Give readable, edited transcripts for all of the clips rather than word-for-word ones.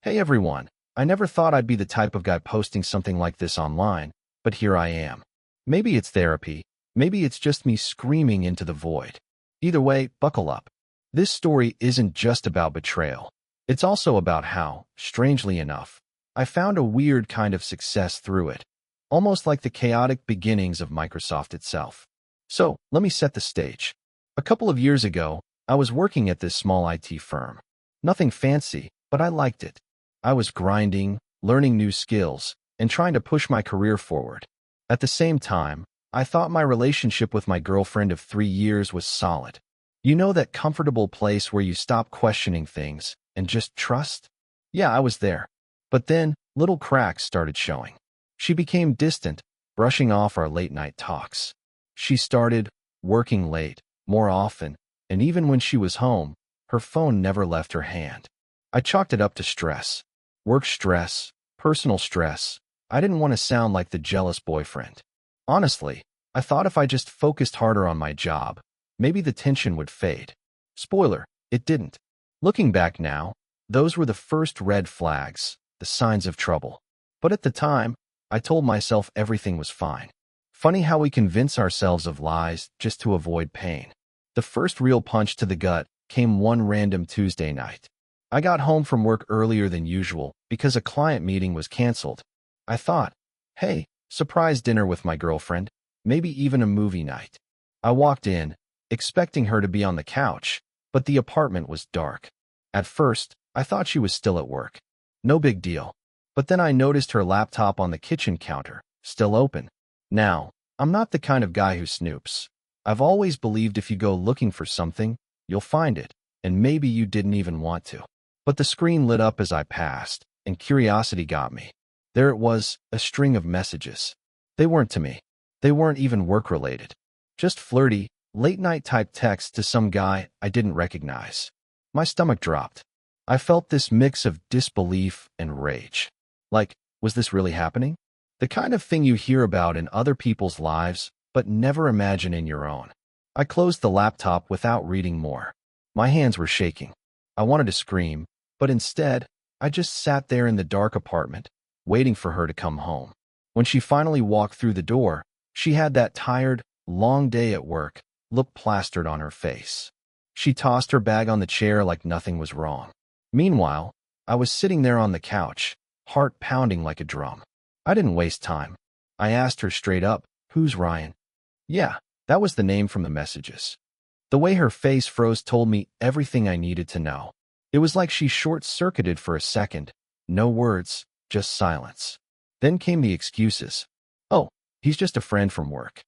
Hey everyone, I never thought I'd be the type of guy posting something like this online, but here I am. Maybe it's therapy, maybe it's just me screaming into the void. Either way, buckle up. This story isn't just about betrayal. It's also about how, strangely enough, I found a weird kind of success through it, almost like the chaotic beginnings of Microsoft itself. So, let me set the stage. A couple of years ago, I was working at this small IT firm. Nothing fancy, but I liked it. I was grinding, learning new skills, and trying to push my career forward. At the same time, I thought my relationship with my girlfriend of 3 years was solid. You know that comfortable place where you stop questioning things and just trust? Yeah, I was there. But then, little cracks started showing. She became distant, brushing off our late-night talks. She started working late, more often, and even when she was home, her phone never left her hand. I chalked it up to stress. Work stress, personal stress. I didn't want to sound like the jealous boyfriend. Honestly, I thought if I just focused harder on my job, maybe the tension would fade. Spoiler, it didn't. Looking back now, those were the first red flags, the signs of trouble. But at the time, I told myself everything was fine. Funny how we convince ourselves of lies just to avoid pain. The first real punch to the gut came one random Tuesday night. I got home from work earlier than usual because a client meeting was canceled. I thought, hey, surprise dinner with my girlfriend, maybe even a movie night. I walked in, expecting her to be on the couch, but the apartment was dark. At first, I thought she was still at work. No big deal. But then I noticed her laptop on the kitchen counter, still open. Now, I'm not the kind of guy who snoops. I've always believed if you go looking for something, you'll find it, and maybe you didn't even want to. But the screen lit up as I passed, and curiosity got me. There it was, a string of messages. They weren't to me. They weren't even work-related. Just flirty, late-night type texts to some guy I didn't recognize. My stomach dropped. I felt this mix of disbelief and rage. Like, was this really happening? The kind of thing you hear about in other people's lives, but never imagine in your own. I closed the laptop without reading more. My hands were shaking. I wanted to scream, but instead, I just sat there in the dark apartment, waiting for her to come home. When she finally walked through the door, she had that tired, long day at work look plastered on her face. She tossed her bag on the chair like nothing was wrong. Meanwhile, I was sitting there on the couch, heart pounding like a drum. I didn't waste time. I asked her straight up, "Who's Ryan?" Yeah, that was the name from the messages. The way her face froze told me everything I needed to know. It was like she short-circuited for a second. No words, just silence. Then came the excuses. Oh, he's just a friend from work.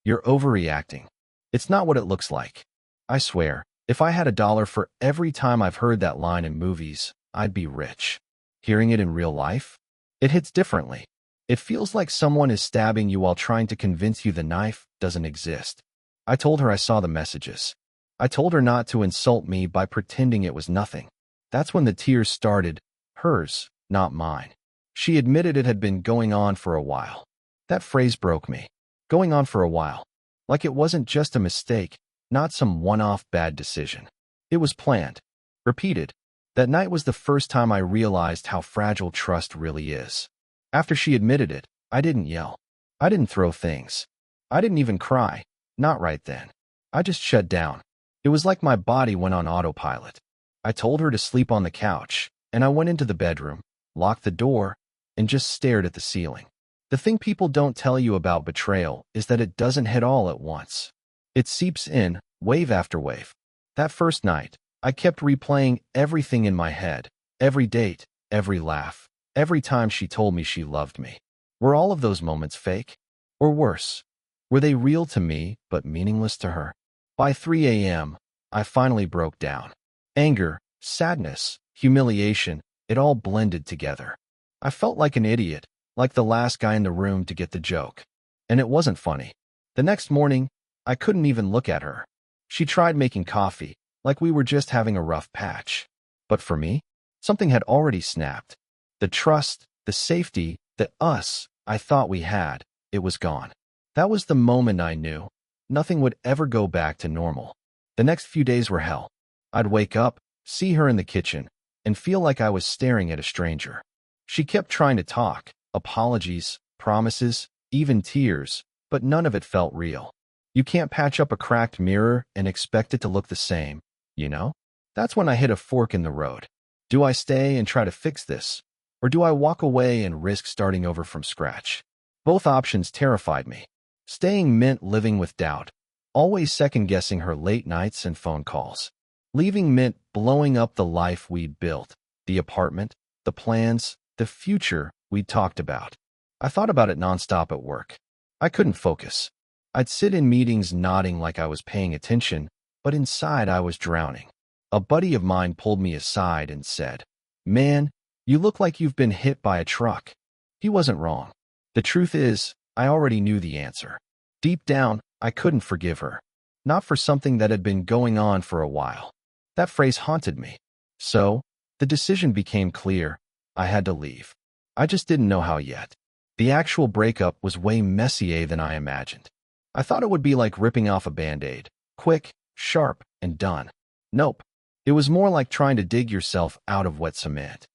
You're overreacting. It's not what it looks like. I swear, if I had $1 for every time I've heard that line in movies, I'd be rich. Hearing it in real life? It hits differently. It feels like someone is stabbing you while trying to convince you the knife doesn't exist. I told her I saw the messages. I told her not to insult me by pretending it was nothing. That's when the tears started, hers, not mine. She admitted it had been going on for a while. That phrase broke me. Going on for a while. Like it wasn't just a mistake, not some one-off bad decision. It was planned. Repeated. That night was the first time I realized how fragile trust really is. After she admitted it, I didn't yell. I didn't throw things. I didn't even cry. Not right then. I just shut down. It was like my body went on autopilot. I told her to sleep on the couch, and I went into the bedroom, locked the door, and just stared at the ceiling. The thing people don't tell you about betrayal is that it doesn't hit all at once. It seeps in, wave after wave. That first night, I kept replaying everything in my head, every date, every laugh, every time she told me she loved me. Were all of those moments fake? Or worse, were they real to me but meaningless to her? By 3 a.m., I finally broke down. Anger, sadness, humiliation, it all blended together. I felt like an idiot, like the last guy in the room to get the joke. And it wasn't funny. The next morning, I couldn't even look at her. She tried making coffee, like we were just having a rough patch. But for me, something had already snapped. The trust, the safety, the us I thought we had, it was gone. That was the moment I knew nothing would ever go back to normal. The next few days were hell. I'd wake up, see her in the kitchen, and feel like I was staring at a stranger. She kept trying to talk, apologies, promises, even tears, but none of it felt real. You can't patch up a cracked mirror and expect it to look the same, you know? That's when I hit a fork in the road. Do I stay and try to fix this? Or do I walk away and risk starting over from scratch? Both options terrified me. Staying meant living with doubt, always second-guessing her late nights and phone calls. Leaving meant blowing up the life we'd built, the apartment, the plans, the future we'd talked about. I thought about it nonstop at work. I couldn't focus. I'd sit in meetings nodding like I was paying attention, but inside I was drowning. A buddy of mine pulled me aside and said, "Man, you look like you've been hit by a truck." He wasn't wrong. The truth is, I already knew the answer. Deep down, I couldn't forgive her. Not for something that had been going on for a while. That phrase haunted me. So, the decision became clear. I had to leave. I just didn't know how yet. The actual breakup was way messier than I imagined. I thought it would be like ripping off a Band-Aid. Quick, sharp, and done. Nope. It was more like trying to dig yourself out of wet cement.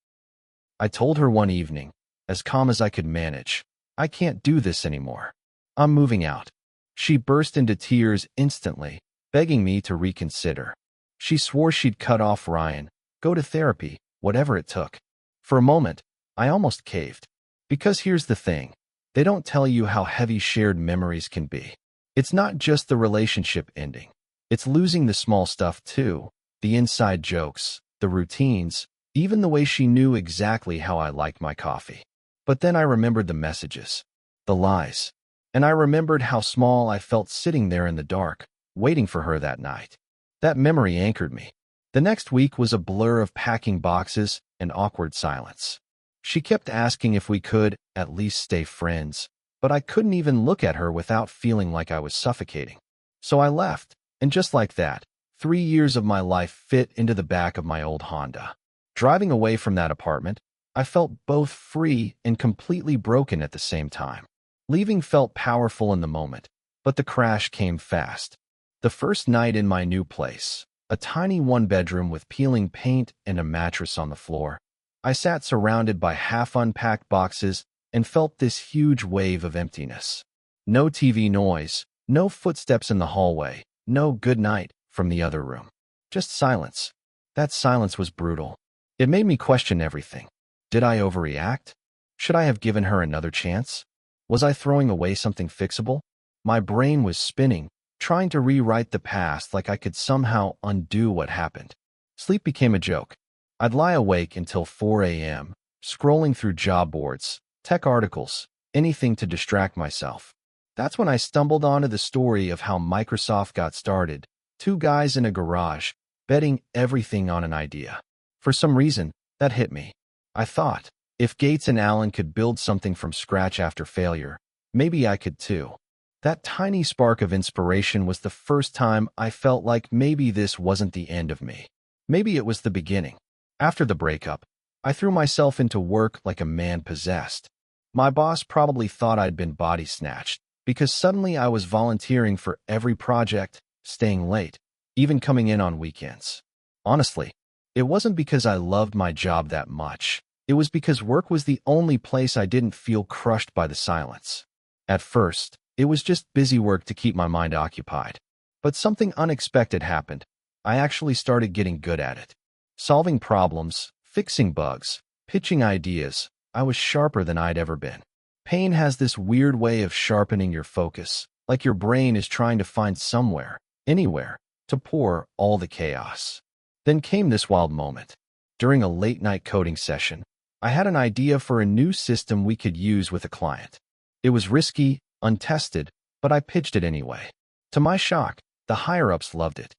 I told her one evening, as calm as I could manage, "I can't do this anymore. I'm moving out." She burst into tears instantly, begging me to reconsider. She swore she'd cut off Ryan, go to therapy, whatever it took. For a moment, I almost caved. Because here's the thing. They don't tell you how heavy shared memories can be. It's not just the relationship ending. It's losing the small stuff too. The inside jokes, the routines, even the way she knew exactly how I liked my coffee. But then I remembered the messages, the lies, and I remembered how small I felt sitting there in the dark, waiting for her that night. That memory anchored me. The next week was a blur of packing boxes and awkward silence. She kept asking if we could at least stay friends, but I couldn't even look at her without feeling like I was suffocating. So I left, and just like that, 3 years of my life fit into the back of my old Honda. Driving away from that apartment, I felt both free and completely broken at the same time. Leaving felt powerful in the moment, but the crash came fast. The first night in my new place, a tiny one-bedroom with peeling paint and a mattress on the floor, I sat surrounded by half-unpacked boxes and felt this huge wave of emptiness. No TV noise, no footsteps in the hallway, no good night from the other room. Just silence. That silence was brutal. It made me question everything. Did I overreact? Should I have given her another chance? Was I throwing away something fixable? My brain was spinning, trying to rewrite the past like I could somehow undo what happened. Sleep became a joke. I'd lie awake until 4 a.m., scrolling through job boards, tech articles, anything to distract myself. That's when I stumbled onto the story of how Microsoft got started, 2 guys in a garage, betting everything on an idea. For some reason, that hit me. I thought, if Gates and Allen could build something from scratch after failure, maybe I could too. That tiny spark of inspiration was the first time I felt like maybe this wasn't the end of me. Maybe it was the beginning. After the breakup, I threw myself into work like a man possessed. My boss probably thought I'd been body snatched, because suddenly I was volunteering for every project, staying late, even coming in on weekends. Honestly, it wasn't because I loved my job that much. It was because work was the only place I didn't feel crushed by the silence. At first, it was just busy work to keep my mind occupied. But something unexpected happened. I actually started getting good at it. Solving problems, fixing bugs, pitching ideas. I was sharper than I'd ever been. Pain has this weird way of sharpening your focus, like your brain is trying to find somewhere, anywhere, to pour all the chaos. Then came this wild moment. During a late-night coding session, I had an idea for a new system we could use with a client. It was risky, untested, but I pitched it anyway. To my shock, the higher-ups loved it.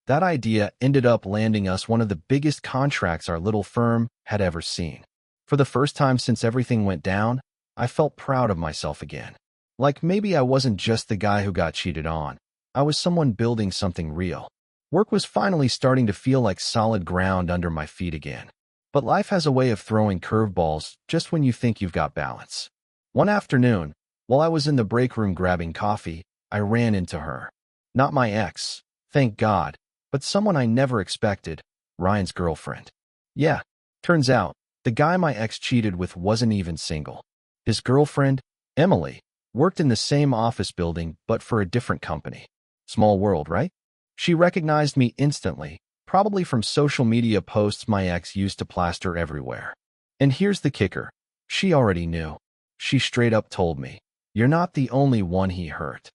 That idea ended up landing us one of the biggest contracts our little firm had ever seen. For the first time since everything went down, I felt proud of myself again. Like maybe I wasn't just the guy who got cheated on. I was someone building something real. Work was finally starting to feel like solid ground under my feet again. But life has a way of throwing curveballs just when you think you've got balance. One afternoon, while I was in the break room grabbing coffee, I ran into her. Not my ex, thank God, but someone I never expected, Ryan's girlfriend. Yeah, turns out, the guy my ex cheated with wasn't even single. His girlfriend, Emily, worked in the same office building but for a different company. Small world, right? She recognized me instantly, probably from social media posts my ex used to plaster everywhere. And here's the kicker. She already knew. She straight up told me, "You're not the only one he hurt."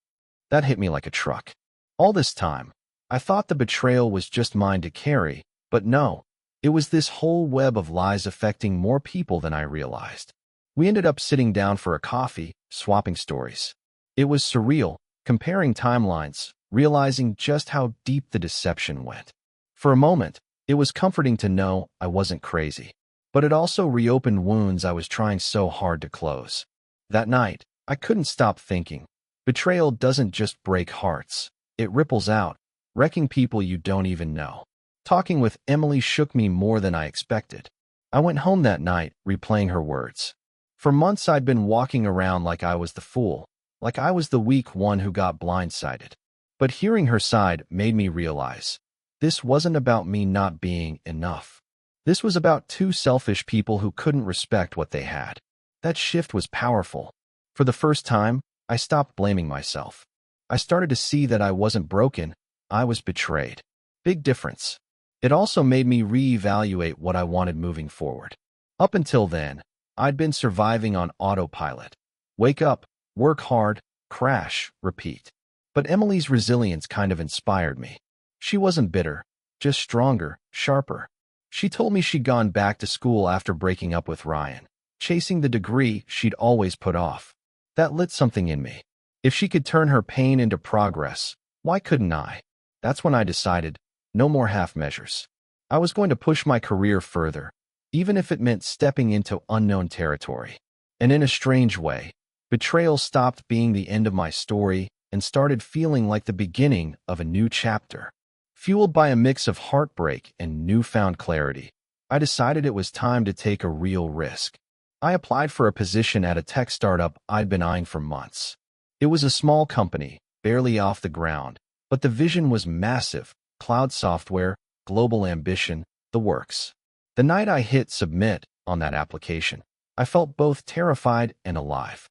That hit me like a truck. All this time, I thought the betrayal was just mine to carry, but no, it was this whole web of lies affecting more people than I realized. We ended up sitting down for a coffee, swapping stories. It was surreal, comparing timelines, realizing just how deep the deception went. For a moment, it was comforting to know I wasn't crazy, but it also reopened wounds I was trying so hard to close. That night, I couldn't stop thinking, betrayal doesn't just break hearts, it ripples out, wrecking people you don't even know. Talking with Emily shook me more than I expected. I went home that night, replaying her words. For months I'd been walking around like I was the fool, like I was the weak one who got blindsided. But hearing her side made me realize, this wasn't about me not being enough. This was about two selfish people who couldn't respect what they had. That shift was powerful. For the first time, I stopped blaming myself. I started to see that I wasn't broken, I was betrayed. Big difference. It also made me reevaluate what I wanted moving forward. Up until then, I'd been surviving on autopilot. Wake up, work hard, crash, repeat. But Emily's resilience kind of inspired me. She wasn't bitter, just stronger, sharper. She told me she'd gone back to school after breaking up with Ryan, chasing the degree she'd always put off. That lit something in me. If she could turn her pain into progress, why couldn't I? That's when I decided, no more half measures. I was going to push my career further, even if it meant stepping into unknown territory. And in a strange way, betrayal stopped being the end of my story and started feeling like the beginning of a new chapter. Fueled by a mix of heartbreak and newfound clarity, I decided it was time to take a real risk. I applied for a position at a tech startup I'd been eyeing for months. It was a small company, barely off the ground, but the vision was massive: cloud software, global ambition, the works. The night I hit submit on that application, I felt both terrified and alive.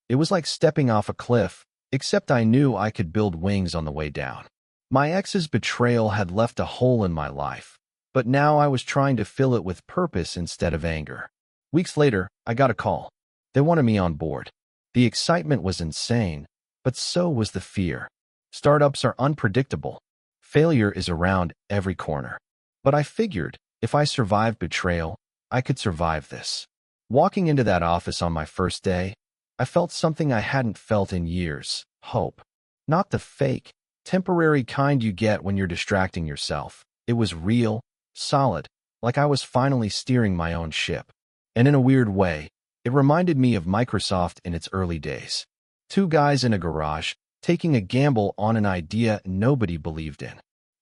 It was like stepping off a cliff, except I knew I could build wings on the way down. My ex's betrayal had left a hole in my life, but now I was trying to fill it with purpose instead of anger. Weeks later, I got a call. They wanted me on board. The excitement was insane, but so was the fear. Startups are unpredictable. Failure is around every corner. But I figured, if I survived betrayal, I could survive this. Walking into that office on my first day, I felt something I hadn't felt in years: hope. Not the fake, temporary kind you get when you're distracting yourself. It was real, solid, like I was finally steering my own ship. And in a weird way, it reminded me of Microsoft in its early days. Two guys in a garage, taking a gamble on an idea nobody believed in.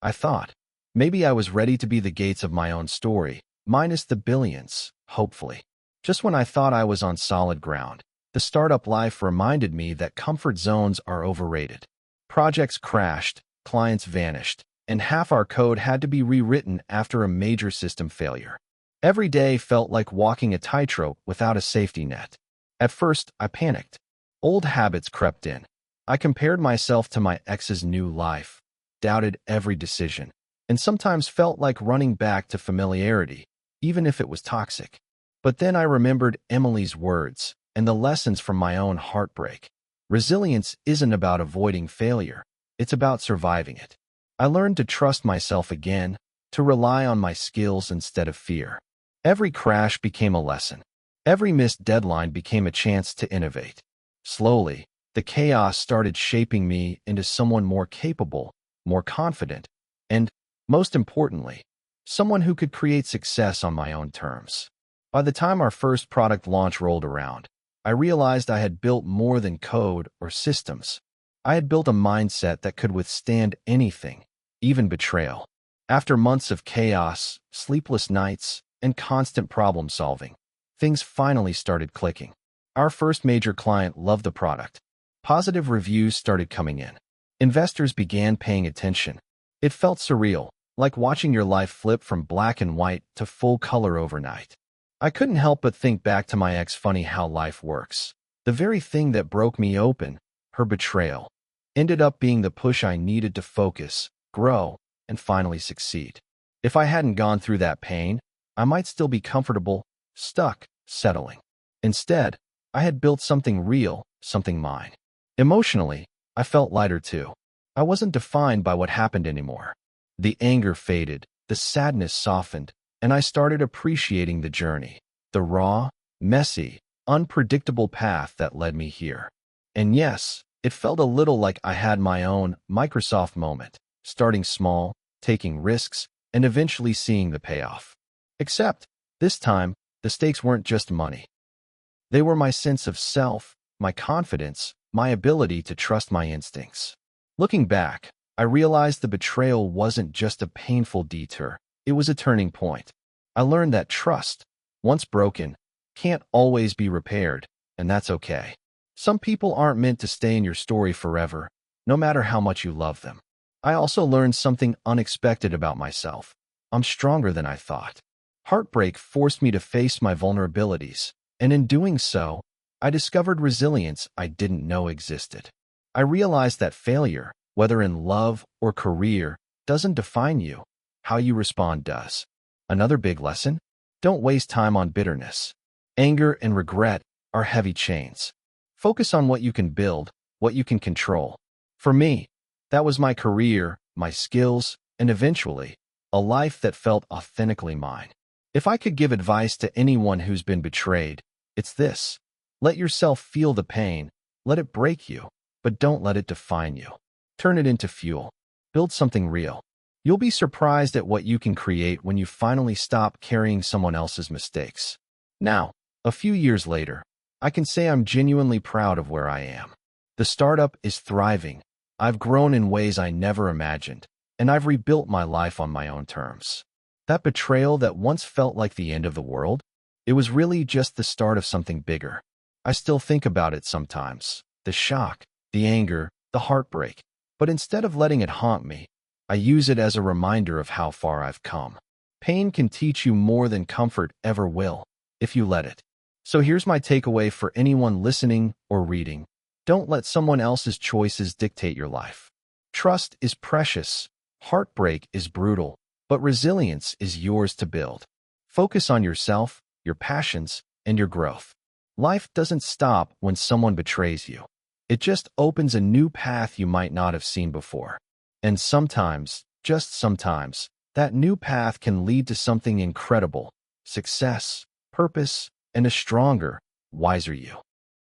I thought, maybe I was ready to be the Gates of my own story, minus the billions, hopefully. Just when I thought I was on solid ground, the startup life reminded me that comfort zones are overrated. Projects crashed, clients vanished, and half our code had to be rewritten after a major system failure. Every day felt like walking a tightrope without a safety net. At first, I panicked. Old habits crept in. I compared myself to my ex's new life, doubted every decision, and sometimes felt like running back to familiarity, even if it was toxic. But then I remembered Emily's words and the lessons from my own heartbreak. Resilience isn't about avoiding failure, it's about surviving it. I learned to trust myself again, to rely on my skills instead of fear. Every crash became a lesson. Every missed deadline became a chance to innovate. Slowly, the chaos started shaping me into someone more capable, more confident, and, most importantly, someone who could create success on my own terms. By the time our first product launch rolled around, I realized I had built more than code or systems. I had built a mindset that could withstand anything, even betrayal. After months of chaos, sleepless nights, and constant problem solving, things finally started clicking. Our first major client loved the product. Positive reviews started coming in. Investors began paying attention. It felt surreal, like watching your life flip from black and white to full color overnight. I couldn't help but think back to my ex. Funny how life works. The very thing that broke me open, her betrayal, ended up being the push I needed to focus, grow, and finally succeed. If I hadn't gone through that pain, I might still be comfortable, stuck, settling. Instead, I had built something real, something mine. Emotionally, I felt lighter too. I wasn't defined by what happened anymore. The anger faded, the sadness softened, and I started appreciating the journey, the raw, messy, unpredictable path that led me here. And yes, it felt a little like I had my own Microsoft moment, starting small, taking risks, and eventually seeing the payoff. Except, this time, the stakes weren't just money. They were my sense of self, my confidence, my ability to trust my instincts. Looking back, I realized the betrayal wasn't just a painful detour, it was a turning point. I learned that trust, once broken, can't always be repaired, and that's okay. Some people aren't meant to stay in your story forever, no matter how much you love them. I also learned something unexpected about myself. I'm stronger than I thought. Heartbreak forced me to face my vulnerabilities, and in doing so, I discovered resilience I didn't know existed. I realized that failure, whether in love or career, doesn't define you. How you respond does. Another big lesson? Don't waste time on bitterness. Anger and regret are heavy chains. Focus on what you can build, what you can control. For me, that was my career, my skills, and eventually, a life that felt authentically mine. If I could give advice to anyone who's been betrayed, it's this. Let yourself feel the pain, let it break you, but don't let it define you. Turn it into fuel. Build something real. You'll be surprised at what you can create when you finally stop carrying someone else's mistakes. Now, a few years later, I can say I'm genuinely proud of where I am. The startup is thriving. I've grown in ways I never imagined, and I've rebuilt my life on my own terms. That betrayal that once felt like the end of the world, it was really just the start of something bigger. I still think about it sometimes, the shock, the anger, the heartbreak, but instead of letting it haunt me, I use it as a reminder of how far I've come. Pain can teach you more than comfort ever will, if you let it. So here's my takeaway for anyone listening or reading. Don't let someone else's choices dictate your life. Trust is precious, heartbreak is brutal, but resilience is yours to build. Focus on yourself, your passions, and your growth. Life doesn't stop when someone betrays you. It just opens a new path you might not have seen before. And sometimes, just sometimes, that new path can lead to something incredible, success, purpose, and a stronger, wiser you.